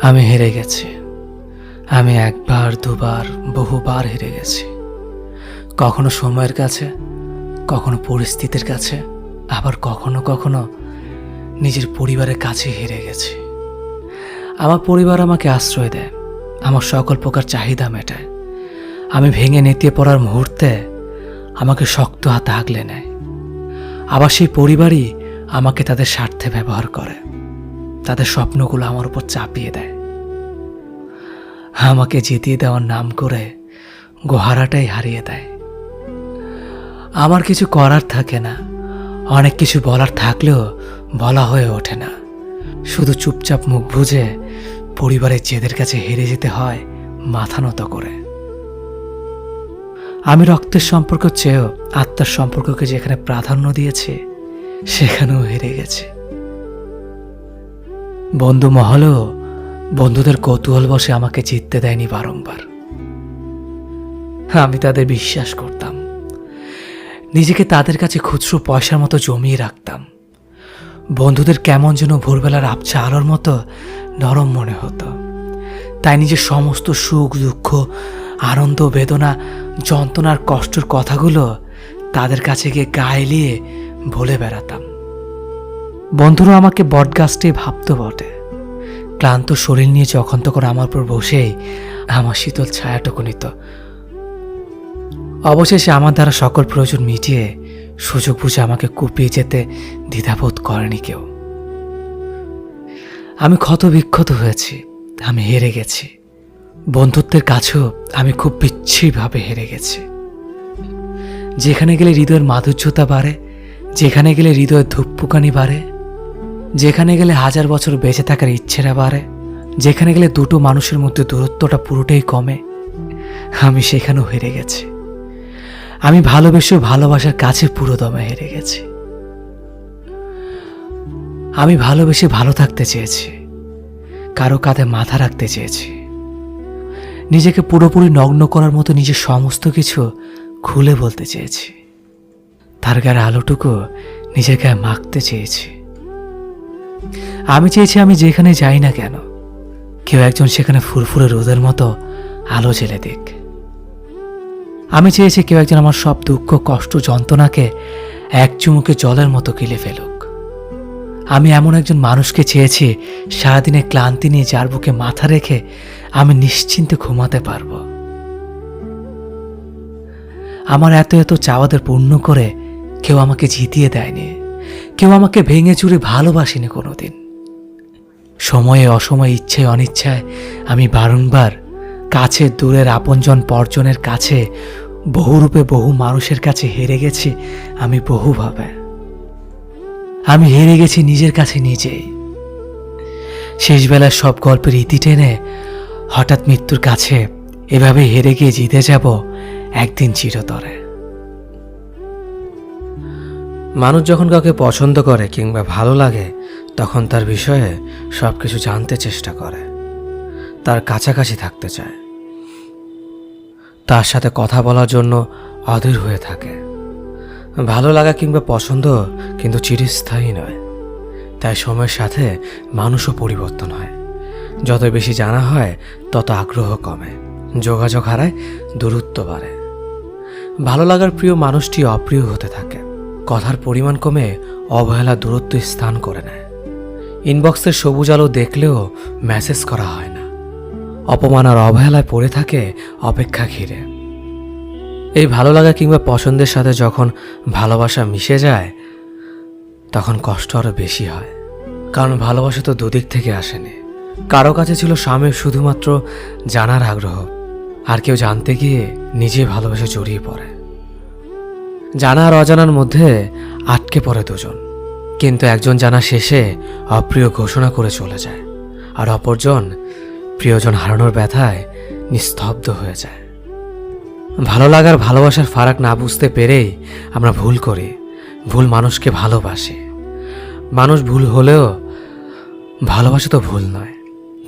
আমি হেরে গেছি। আমি একবার দুবার বহুবার হেরে গেছি। কখনো সময়ের কাছে, কখনো পরিস্থিতির কাছে, আবার কখনো কখনো নিজের পরিবারের কাছে হেরে গেছি। আমার পরিবার আমাকে আশ্রয় দেয়, আমার সকল প্রকার চাহিদা মেটায়। আমি ভেঙে নেতিয়ে পড়ার মুহূর্তে আমাকে শক্ত হাতে আগলে নেয়। আবার সেই পরিবারই আমাকে তাদের স্বার্থে ব্যবহার করে, তাদের স্বপ্নগুলো আমার উপর চাপিয়ে দেয়। আমাকে জিতিয়ে দেওয়ার নাম করে গোহারাটাই হারিয়ে দেয়। আমার কিছু করার থাকে না, অনেক কিছু বলার থাকলেও বলা হয়ে ওঠে না। শুধু চুপচাপ মুখ বুজে পরিবারের জেদের কাছে হেরে যেতে হয় মাথা নত করে। আমি রক্তের সম্পর্ক চেয়েও আত্মার সম্পর্ককে যেখানে প্রাধান্য দিয়েছি, সেখানেও হেরে গেছে। বন্ধু মহলেও বন্ধুদের কৌতূহল বসে আমাকে জিততে দেয়নি বারংবার। আমি তাদের বিশ্বাস করতাম, নিজেকে তাদের কাছে খুচরো পয়সার মতো জমিয়ে রাখতাম। বন্ধুদের কেমন যেন ভোরবেলার আবছা আলোর মতো নরম মনে হতো। তাই নিজের সমস্ত সুখ দুঃখ, আনন্দ বেদনা, যন্ত্রণার কষ্টের কথাগুলো তাদের কাছে গিয়ে গায়ে এলিয়ে বলে বেড়াতাম। বন্ধুরা আমাকে বটগাছটাই ভাবতো বটে। ক্লান্ত শরীর নিয়ে যখন তখন আমার উপর বসেই আমার শীতল ছায়াটুকু নিত। অবশেষে আমার দ্বারা সকল প্রয়োজন মিটিয়ে সুযোগ বুঝে আমাকে কুপিয়ে যেতে দ্বিধাবোধ করেনি কেউ। আমি ক্ষত বিক্ষত হয়েছি, আমি হেরে গেছি। বন্ধুত্বের কাছেও আমি খুব বিচ্ছিরিভাবে হেরে গেছি। যেখানে গেলে হৃদয়ের মাধুর্যতা বাড়ে, যেখানে গেলে হৃদয়ের ধূপপুকানি বাড়ে, যেখানে গেলে 1000 বছর বেঁচে থাকার ইচ্ছেরা বাড়ে, যেখানে গেলে দুটো মানুষের মধ্যে দূরত্বটা পুরোটাই কমে, আমি সেখানেও হেরে গেছি। আমি ভালোবেসেও ভালোবাসার কাছে পুরো দমে হেরে গেছি। আমি ভালোবেসে ভালো থাকতে চেয়েছি, কারো কাঁধে মাথা রাখতে চেয়েছি, নিজেকে পুরোপুরি নগ্ন করার মতো নিজের সমস্ত কিছু খুলে বলতে চেয়েছি, তার গায়ে আলোটুকু নিজের গায়ে মাখতে চেয়েছি। আমি চেয়েছি আমি যেখানে যাই না কেন, কেউ একজন সেখানে ফুরফুরে রোদের মতো আলো জ্বেলে দিক। আমি চেয়েছি কেউ একজন আমার সব দুঃখ কষ্ট যন্ত্রণাকে এক চুমুকে জলের মতো গিলে ফেলুক। আমি এমন একজন মানুষকে চেয়েছি সারাদিনে ক্লান্তি নিয়ে যার বুকে মাথা রেখে আমি নিশ্চিন্তে ঘুমাতে পারব। আমার এত এত চাওয়াদের পূর্ণ করে কেউ আমাকে জিতিয়ে দেয়নি, কেউ আমাকে ভেঙে চুরে ভালোবাসেনি কোনোদিন। সময়ে অসময়ে ইচ্ছায় অনিচ্ছায় আমি বারংবার কাছে দূরের আপনজন পরজনের কাছে বহুরূপে বহু মানুষের কাছে হেরে গেছি। আমি বহুভাবে আমি হেরে গেছি নিজের কাছে নিজেই। শেষবেলার সব গল্পের ইতি টেনে হঠাৎ মৃত্যুর কাছে এভাবে হেরে গিয়ে জিতে যাব একদিন চিরতরে। মানুষ যখন কাউকে পছন্দ করে কিংবা ভালো লাগে, তখন তার বিষয়ে সবকিছু জানতে চেষ্টা করে, তার কাছাকাছি থাকতে চায়, তার সাথে কথা বলার জন্য অধীর হয়ে থাকে। ভালো লাগা কিংবা পছন্দ কিন্তু চিরস্থায়ী নয়, তাই সময়ের সাথে মানুষও পরিবর্তন হয়। যত বেশি জানা হয় তত আগ্রহ কমে, যোগাযোগ হারায়, দূরত্ব বাড়ে। ভালো লাগার প্রিয় মানুষটি অপ্রিয় হতে থাকে, কথার পরিমাণ কমে অবহেলা দূরত্ব স্থান করে নেয়। ইনবক্সের সবুজ আলো দেখলেও মেসেজ করা হয় না, অপমান আর অবহেলায় পড়ে থাকে অপেক্ষা ঘিরে। এই ভালো লাগা কিংবা পছন্দের সাথে যখন ভালোবাসা মিশে যায়, তখন কষ্ট আরো বেশি হয়। কারণ ভালোবাসা তো দুদিক থেকে আসেনি। কারো কাছে ছিল স্বামীর শুধুমাত্র জানার আগ্রহ, আর কেউ জানতে গিয়ে নিজে ভালোবাসা জড়িয়ে পড়ে। জানা আর অজানার মধ্যে আটকে পড়ে দুজন, কিন্তু একজন জানা শেষে অপ্রিয় ঘোষণা করে চলে যায়, আর অপরজন প্রিয়জন হারানোর ব্যথায় নিস্তব্ধ হয়ে যায়। ভালো লাগার ভালোবাসার ফারাক না বুঝতে পেরেই আমরা ভুল করি, ভুল মানুষকে ভালোবাসি। মানুষ ভুল হলেও ভালোবাসা তো ভুল নয়।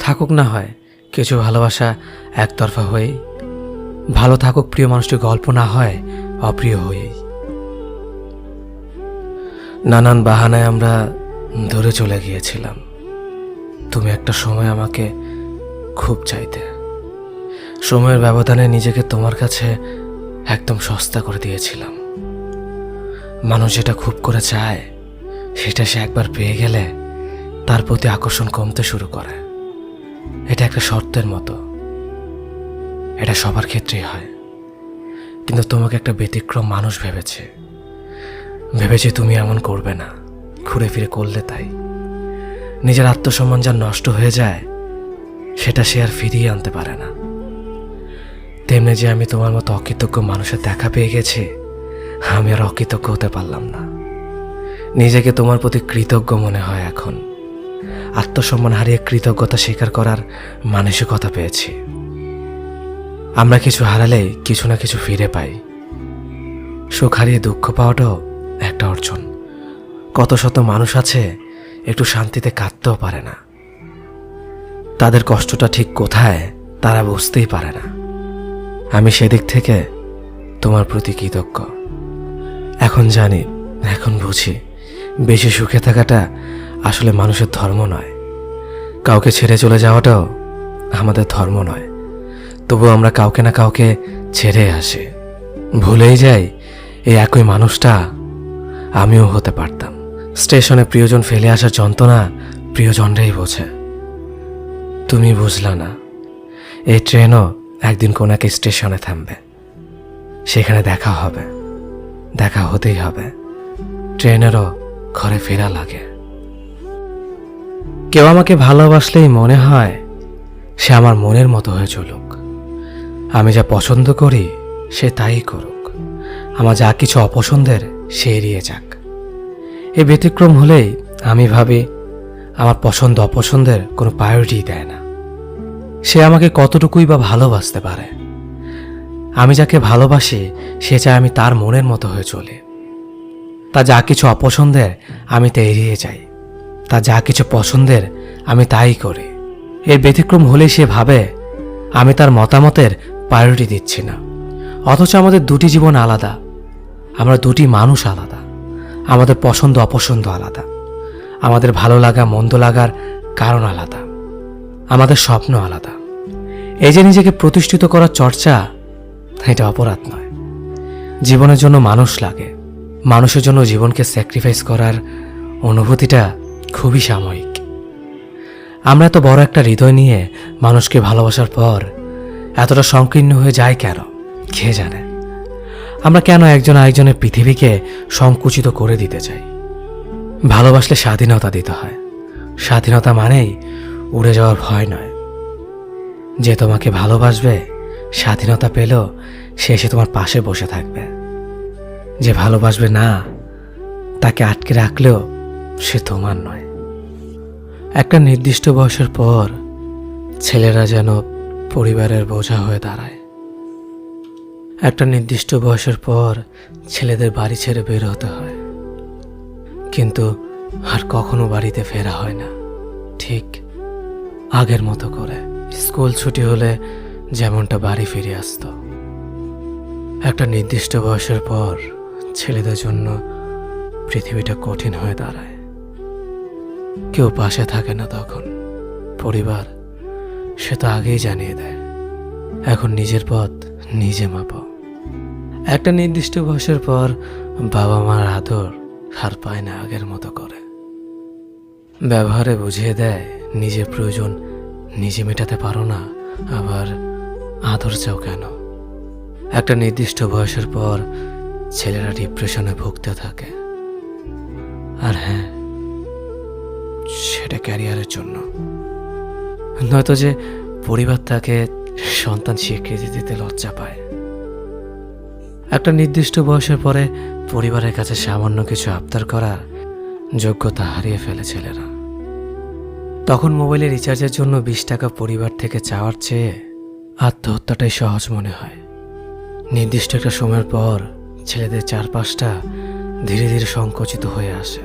থাকুক না হয় কিছু ভালোবাসা একতরফা হয়েই, ভালো থাকুক প্রিয় মানুষটি গল্প না হয় অপ্রিয় হয়েই। নানান বাহানায় আমরা দূরে চলে গিয়েছিলাম। তুমি একটা সময় আমাকে খুব চাইতে। সময়ের ব্যবধানে নিজেকে তোমার কাছে একদম সস্তা করে দিয়েছিলাম। মানুষ যেটা খুব করে চায় সেটা সে একবার পেয়ে গেলে তার প্রতি আকর্ষণ কমতে শুরু করে। এটা একটা শর্তের মতো, এটা সবার ক্ষেত্রেই হয়। কিন্তু তোমাকে একটা ব্যতিক্রম মানুষ ভেবেছে তুমি এমন করবে না, ঘুরে ফিরে করলে তাই। নিজের আত্মসম্মান যা নষ্ট হয়ে যায় সেটা সে আর ফিরিয়ে আনতে পারে না। তেমনি যে আমি তোমার মতো অকৃতজ্ঞ মানুষের দেখা পেয়ে গেছি, আমি আর অকৃতজ্ঞ হতে পারলাম না। নিজেকে তোমার প্রতি কৃতজ্ঞ মনে হয় এখন। আত্মসম্মান হারিয়ে কৃতজ্ঞতা স্বীকার করার মানসিকতা পেয়েছি। আমরা কিছু হারালেই কিছু না কিছু ফিরে পাই। সুখ হারিয়ে দুঃখ পাওয়াটাও একটা অর্জন। কত শত মানুষ আছে একটু শান্তিতে কাঁদতেও পারে না। তাদের কষ্টটা ঠিক কোথায় তারা বুঝতেই পারে না। আমি সেদিক থেকে তোমার প্রতি কৃতজ্ঞ। এখন জানি, এখন বুঝি, বেশি সুখে থাকাটা আসলে মানুষের ধর্ম নয়। কাউকে ছেড়ে চলে যাওয়াটাও আমাদের ধর্ম নয়। তবু আমরা কাউকে না কাউকে ছেড়ে আসি। ভুলেই যাই এই একই মানুষটা আমিও হতে পারতাম। স্টেশনে প্রিয়জন ফেলে আসার যন্ত্রণা প্রিয়জনরাই বোঝে। তুমি বুঝলা না, এই ট্রেনও একদিন কোন এক স্টেশনে থামবে। সেখানে দেখা হবে, দেখা হতেই হবে। ট্রেনেরও ঘরে ফেরা লাগে। কেউ আমাকে ভালোবাসলেই মনে হয় সে আমার মনের মতো হয়ে চলুক। আমি যা পছন্দ করি সে তাই করুক। আমার যা কিছু অপছন্দের সে এড়িয়ে যাক। এই ব্যতিক্রম হলেই আমি ভাবি আমার পছন্দ অপছন্দের কোনো প্রায়োরিটি দেয় না। সে আমাকে কতটুকুই বা ভালোবাসতে পারে। আমি যাকে ভালোবাসি সে চায় আমি তার মনের মতো হয়ে চলি। তা যা কিছু অপছন্দের আমি তা এড়িয়ে যাই, তা যা কিছু পছন্দের আমি তাই করি। এর ব্যতিক্রম হলেই সে ভাবে আমি তার মতামতের প্রায়োরিটি দিচ্ছি না। অথচ আমাদের দুটি জীবন আলাদা, আমরা দুটি মানুষ আলাদা, আমাদের পছন্দ অপছন্দ আলাদা, আমাদের ভালো লাগা মন্দ লাগার কারণ আলাদা, আমাদের স্বপ্ন আলাদা। এই যে নিজেকে প্রতিষ্ঠিত করার চর্চা, এটা অপরাধ নয়। জীবনের জন্য মানুষ লাগে। মানুষের জন্য জীবনকে স্যাক্রিফাইস করার অনুভূতিটা খুবই সাময়িক। আমরা এত বড় একটা হৃদয় নিয়ে মানুষকে ভালোবাসার পর এতটা সংকীর্ণ হয়ে যায় কেন, কে জানে? আমরা কেন একজন আরেকজনের পৃথিবীকে সংকুচিত করে দিতে চাই? ভালোবাসলে স্বাধীনতা দিতে হয়। স্বাধীনতা মানেই উড়ে যাওয়ার ভয় নয়। যে তোমাকে ভালোবাসবে স্বাধীনতা পেলেও সে এসে তোমার পাশে বসে থাকবে। যে ভালোবাসবে না, তাকে আটকে রাখলেও সে তোমার নয়। একটা নির্দিষ্ট বয়সের পর ছেলেরা যেন পরিবারের বোঝা হয়ে দাঁড়ায়। একটা নির্দিষ্ট বয়সের পর ছেলেদের বাড়ি ছেড়ে বের হতে হয়, কিন্তু আর কখনো বাড়িতে ফেরা হয় না ঠিক আগের মতো করে। স্কুল ছুটি হলে যেমনটা বাড়ি ফিরে আসতো। একটা নির্দিষ্ট বয়সের পর ছেলেদের জন্য পৃথিবীটা কঠিন হয়ে দাঁড়ায়। কেউ পাশে থাকে না তখন। পরিবার সে তো আগেই জানিয়ে দেয়, এখন নিজের পথ নিজে মাপো। একটা নির্দিষ্ট বয়সের পর বাবা মার আদর আর পায় না আগের মতো করে। ব্যবহারে বুঝিয়ে দেয় নিজের প্রয়োজন নিজে মেটাতে পারো না, আবার আদর চাও কেন? একটা নির্দিষ্ট বয়সের পর ছেলেরা ডিপ্রেশনে ভুগতে থাকে। আর হ্যাঁ, সেটা ক্যারিয়ারের জন্য, নয়তো যে পরিবার তাকে সন্তান স্বীকৃতি দিতে লজ্জা পায়। একটা নির্দিষ্ট বয়সের পরে পরিবারের কাছে সামান্য কিছু আবদার করার যোগ্যতা হারিয়ে ফেলে ছেলেরা। তখন মোবাইলে রিচার্জের জন্য 20 টাকা পরিবার থেকে চাওয়ার চেয়ে আত্মহত্যাটাই সহজ মনে হয়। নির্দিষ্ট একটা সময়ের পর ছেলেদের চারপাশটা ধীরে ধীরে সংকুচিত হয়ে আসে।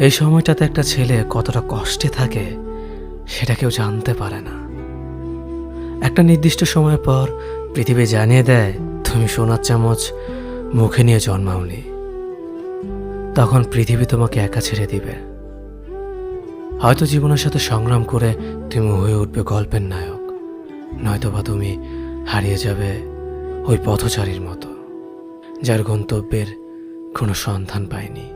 এই সময়টাতে একটা ছেলে কতটা কষ্টে থাকে সেটা কেউ জানতে পারে না। একটা নির্দিষ্ট সময়ের পর পৃথিবী জানিয়ে দেয় তুমি সোনার চামচ মুখে নিয়ে জন্মাওনি। তখন পৃথিবী তোমাকে একা ছেড়ে দিবে। হয়তো জীবনের সাথে সংগ্রাম করে তুমি হয়ে উঠবে গল্পের নায়ক, নয়তোবা তুমি হারিয়ে যাবে ওই পথচারীর মতো, যার গন্তব্যের কোনো সন্ধান পায়নি।